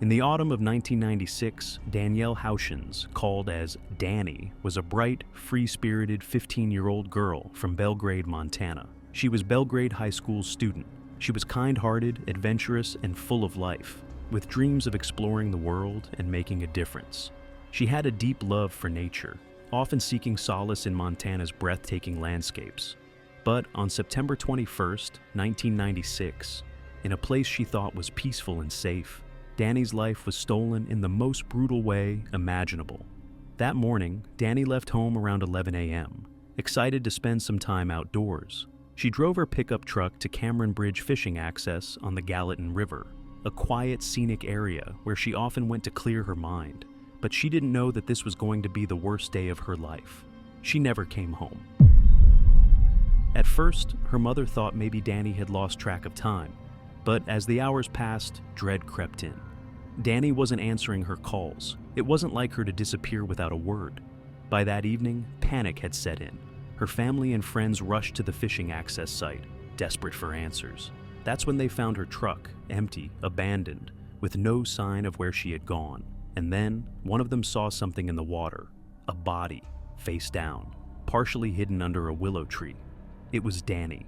In the autumn of 1996, Danielle Houchins, called as Danny, was a bright, free-spirited 15-year-old girl from Belgrade, Montana. She was Belgrade High School's student. She was kind-hearted, adventurous, and full of life, with dreams of exploring the world and making a difference. She had a deep love for nature, often seeking solace in Montana's breathtaking landscapes. But on September 21st, 1996, in a place she thought was peaceful and safe, Danny's life was stolen in the most brutal way imaginable. That morning, Danny left home around 11 a.m., excited to spend some time outdoors. She drove her pickup truck to Cameron Bridge fishing access on the Gallatin River, a quiet, scenic area where she often went to clear her mind. But she didn't know that this was going to be the worst day of her life. She never came home. At first, her mother thought maybe Danny had lost track of time, but as the hours passed, dread crept in. Danny wasn't answering her calls. It wasn't like her to disappear without a word. By that evening, panic had set in. Her family and friends rushed to the fishing access site, desperate for answers. That's when they found her truck, empty, abandoned, with no sign of where she had gone. And then, one of them saw something in the water, a body, face down, partially hidden under a willow tree. It was Danny.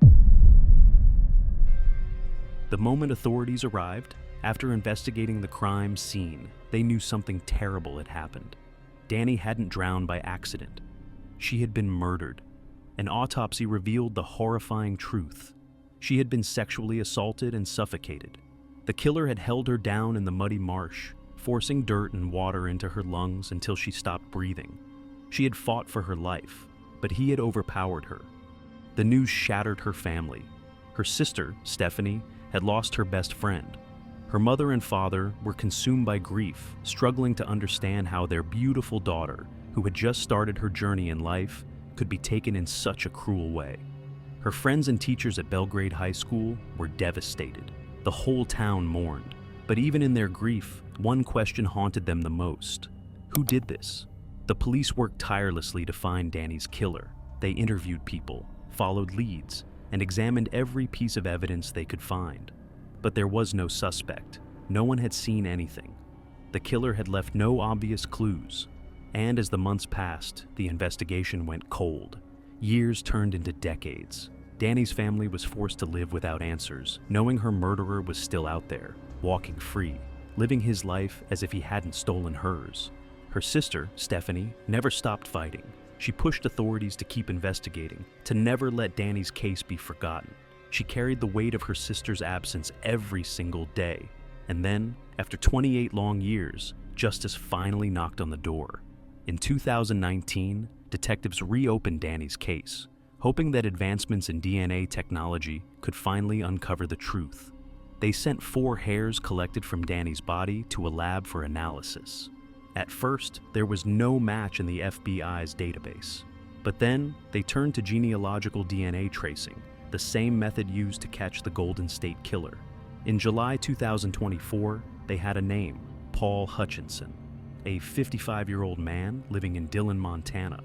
The moment authorities arrived, after investigating the crime scene, they knew something terrible had happened. Danny hadn't drowned by accident. She had been murdered. An autopsy revealed the horrifying truth. She had been sexually assaulted and suffocated. The killer had held her down in the muddy marsh, forcing dirt and water into her lungs until she stopped breathing. She had fought for her life, but he had overpowered her. The news shattered her family. Her sister, Stephanie, had lost her best friend. Her mother and father were consumed by grief, struggling to understand how their beautiful daughter, who had just started her journey in life, could be taken in such a cruel way. Her friends and teachers at Belgrade High School were devastated. The whole town mourned. But even in their grief, one question haunted them the most. Who did this? The police worked tirelessly to find Danny's killer. They interviewed people, followed leads, and examined every piece of evidence they could find. But there was no suspect. No one had seen anything. The killer had left no obvious clues. And as the months passed, the investigation went cold. Years turned into decades. Danny's family was forced to live without answers, knowing her murderer was still out there, walking free, living his life as if he hadn't stolen hers. Her sister, Stephanie, never stopped fighting. She pushed authorities to keep investigating, to never let Danny's case be forgotten. She carried the weight of her sister's absence every single day. And then, after 28 long years, justice finally knocked on the door. In 2019, detectives reopened Danny's case, hoping that advancements in DNA technology could finally uncover the truth. They sent 4 hairs collected from Danny's body to a lab for analysis. At first, there was no match in the FBI's database. But then, they turned to genealogical DNA tracing, the same method used to catch the Golden State Killer. In July 2024, they had a name, Paul Hutchinson, a 55-year-old man living in Dillon, Montana.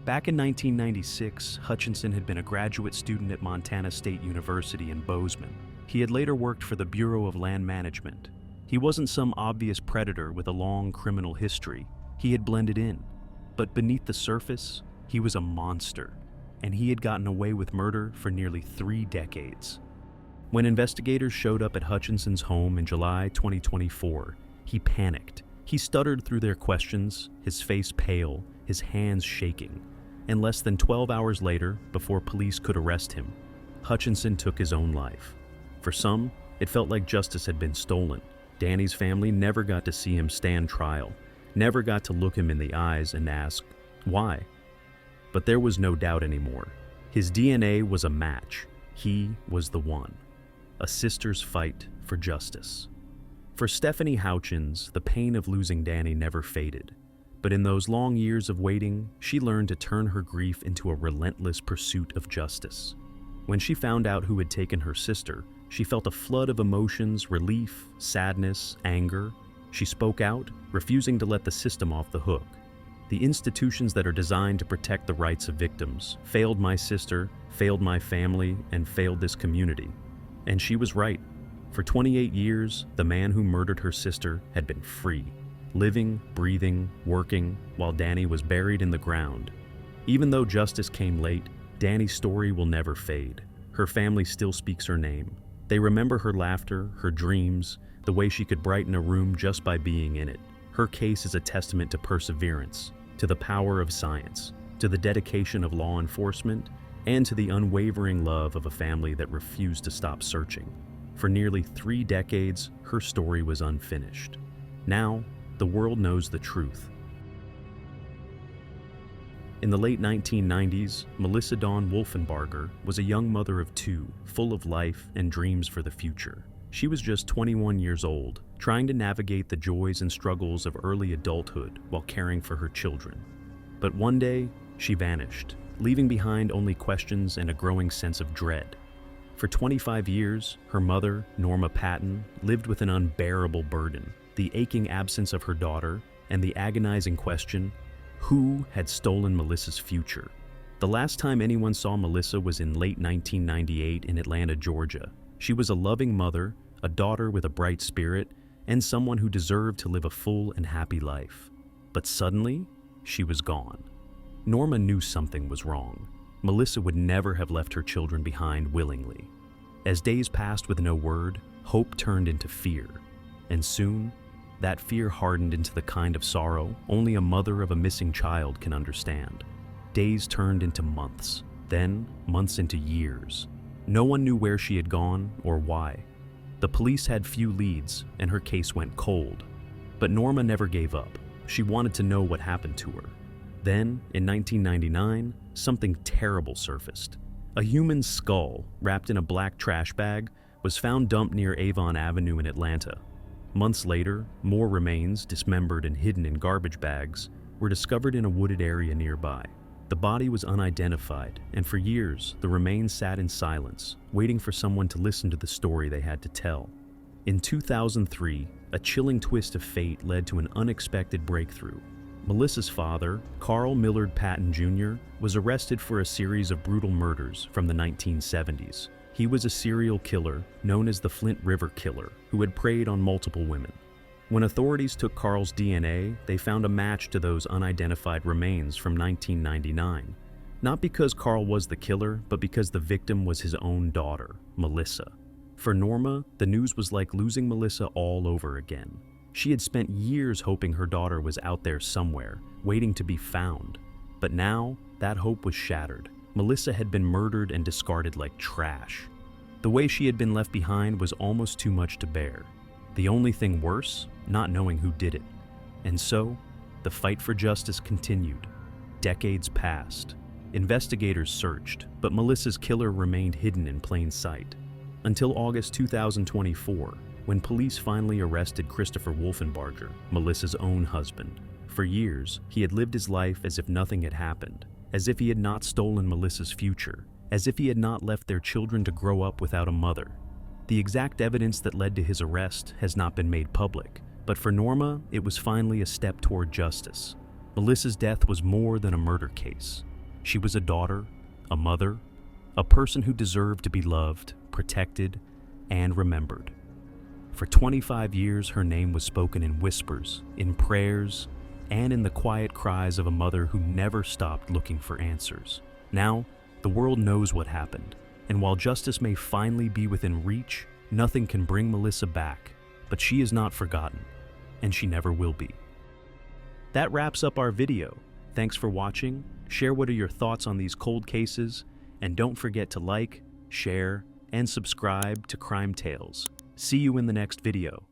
Back in 1996, Hutchinson had been a graduate student at Montana State University in Bozeman. He had later worked for the Bureau of Land Management. He wasn't some obvious predator with a long criminal history. He had blended in. But beneath the surface, he was a monster, and he had gotten away with murder for nearly 3 decades. When investigators showed up at Hutchinson's home in July 2024, he panicked. He stuttered through their questions, his face pale, his hands shaking. And less than 12 hours later, before police could arrest him, Hutchinson took his own life. For some, it felt like justice had been stolen. Danny's family never got to see him stand trial, never got to look him in the eyes and ask, why? But there was no doubt anymore. His DNA was a match. He was the one. A sister's fight for justice. For Stephanie Houchins, the pain of losing Danny never faded. But in those long years of waiting, she learned to turn her grief into a relentless pursuit of justice. When she found out who had taken her sister, she felt a flood of emotions, relief, sadness, anger. She spoke out, refusing to let the system off the hook. The institutions that are designed to protect the rights of victims failed my sister, failed my family, and failed this community. And she was right. For 28 years, the man who murdered her sister had been free, living, breathing, working, while Danny was buried in the ground. Even though justice came late, Danny's story will never fade. Her family still speaks her name. They remember her laughter, her dreams, the way she could brighten a room just by being in it. Her case is a testament to perseverance, to the power of science, to the dedication of law enforcement, and to the unwavering love of a family that refused to stop searching. For nearly 3 decades, her story was unfinished. Now, the world knows the truth. In the late 1990s, Melissa Dawn Wolfenbarger was a young mother of 2, full of life and dreams for the future. She was just 21 years old, trying to navigate the joys and struggles of early adulthood while caring for her children. But one day, she vanished, leaving behind only questions and a growing sense of dread. For 25 years, her mother, Norma Patton, lived with an unbearable burden, the aching absence of her daughter, and the agonizing question, who had stolen Melissa's future? The last time anyone saw Melissa was in late 1998 in Atlanta, Georgia. She was a loving mother, a daughter with a bright spirit, and someone who deserved to live a full and happy life. But suddenly, she was gone. Norma knew something was wrong. Melissa would never have left her children behind willingly. As days passed with no word, hope turned into fear. And soon, that fear hardened into the kind of sorrow only a mother of a missing child can understand. Days turned into months, then months into years. No one knew where she had gone or why. The police had few leads, and her case went cold. But Norma never gave up. She wanted to know what happened to her. Then, in 1999, something terrible surfaced. A human skull, wrapped in a black trash bag, was found dumped near Avon Avenue in Atlanta. Months later, more remains, dismembered and hidden in garbage bags, were discovered in a wooded area nearby. The body was unidentified, and for years, the remains sat in silence, waiting for someone to listen to the story they had to tell. In 2003, a chilling twist of fate led to an unexpected breakthrough. Melissa's father, Carl Millard Patton Jr., was arrested for a series of brutal murders from the 1970s. He was a serial killer known as the Flint River Killer, who had preyed on multiple women. When authorities took Carl's DNA, they found a match to those unidentified remains from 1999. Not because Carl was the killer, but because the victim was his own daughter, Melissa. For Norma, the news was like losing Melissa all over again. She had spent years hoping her daughter was out there somewhere, waiting to be found. But now, that hope was shattered. Melissa had been murdered and discarded like trash. The way she had been left behind was almost too much to bear. The only thing worse, not knowing who did it. And so, the fight for justice continued. Decades passed. Investigators searched, but Melissa's killer remained hidden in plain sight. Until August 2024, when police finally arrested Christopher Wolfenbarger, Melissa's own husband. For years, he had lived his life as if nothing had happened, as if he had not stolen Melissa's future, as if he had not left their children to grow up without a mother. The exact evidence that led to his arrest has not been made public, but for Norma, it was finally a step toward justice. Melissa's death was more than a murder case. She was a daughter, a mother, a person who deserved to be loved, protected, and remembered. For 25 years, her name was spoken in whispers, in prayers, and in the quiet cries of a mother who never stopped looking for answers. Now, the world knows what happened, and while justice may finally be within reach, nothing can bring Melissa back, but she is not forgotten, and she never will be. That wraps up our video. Thanks for watching. Share what are your thoughts on these cold cases, and don't forget to like, share, and subscribe to Crime Tales. See you in the next video.